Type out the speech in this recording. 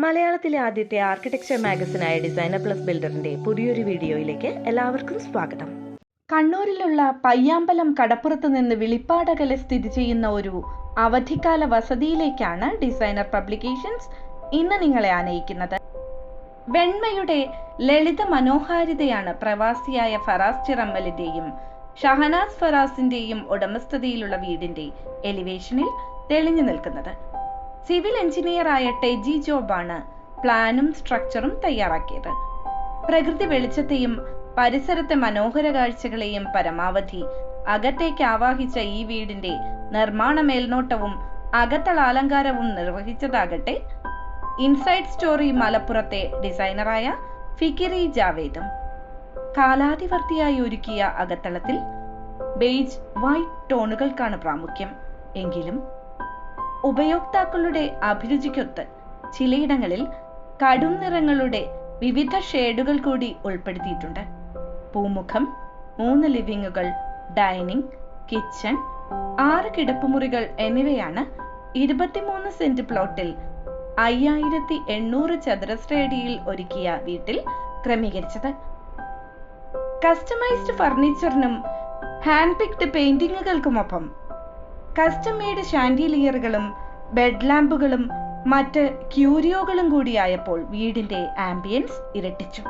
മലയാളത്തിലെ ആദ്യത്തെ architecture മാഗസിനായ designer plus ബിൽഡറിന്റെ പുതിയൊരു വീഡിയോയിലേക്ക് എല്ലാവർക്കും സ്വാഗതം. കണ്ണൂരിലുള്ള പയ്യാമ്പലം കടപ്പുറത്ത് നിന്ന് വിളിപ്പാടകലെ സ്ഥിതി ചെയ്യുന്ന ഒരു അവധിക്കാല വസതിയിലേക്കാണ് ഡിസൈനർ പബ്ലിക്കേഷൻസ് ഇന്ന് നിങ്ങളെ ആനയിക്കുന്നത്. വെണ്മയുടെ ലളിത മനോഹാരിതയാണ് പ്രവാസിയായ ഫറാസ് ചിറമ്മലിന്റെയും ഷഹനാസ് ഫറാസിന്റെയും ഉടമസ്ഥതയിലുള്ള വീടിന്റെ എലിവേഷനിൽ തെളിഞ്ഞു നിൽക്കുന്നത്. സിവിൽ എഞ്ചിനീയറായ ടെജി ജോബാണ് പ്ലാനും സ്ട്രക്ചറും തയ്യാറാക്കിയത്. പ്രകൃതി വെളിച്ചത്തെയും പരിസരത്തെ മനോഹര കാഴ്ചകളെയും പരമാവധി അകത്തേക്ക് ആവാഹിച്ച ഈ വീടിന്റെ നിർമ്മാണ മേൽനോട്ടവും അകത്തള അലങ്കാരവും നിർവഹിച്ചതാകട്ടെ ഇൻസൈഡ് സ്റ്റോറി മലപ്പുറത്തെ ഡിസൈനറായ ഫിക്കിറി ജാവേദും. കാലാതിവർത്തിയായി ഒരുക്കിയ അകത്തളത്തിൽ ബേജ് വൈറ്റ് ടോണുകൾക്കാണ് പ്രാമുഖ്യം. എങ്കിലും ഉപയോക്താക്കളുടെ അഭിരുചിക്കൊത്ത് ചിലയിടങ്ങളിൽ കടും നിറങ്ങളുടെ വിവിധ ഷെയ്ഡുകൾ കൂടി ഉൾപ്പെടുത്തിയിട്ടുണ്ട്. പൂമുഖം, 3 ലിവിങ്ങുകൾ, ഡൈനിങ്, കിച്ചൺ, 6 കിടപ്പുമുറികൾ എന്നിവയാണ് 23 സെന്റ് പ്ലോട്ടിൽ 5800 ചതുരശ്ര അടിയിൽ ഒരുക്കിയ വീട്ടിൽ ക്രമീകരിച്ചത്. കസ്റ്റമൈസ്ഡ് ഫർണിച്ചറിനും ഹാൻഡ് പിക്ഡ് പെയിന്റിങ്ങുകൾക്കുമൊപ്പം കസ്റ്റം മെയ്ഡ് ഷാൻഡിലിയറുകളും ബെഡ് ലാമ്പുകളും മറ്റ് ക്യൂരിയോകളും കൂടിയായപ്പോൾ വീടിന്റെ ആംബിയൻസ് ഇരട്ടിച്ചു.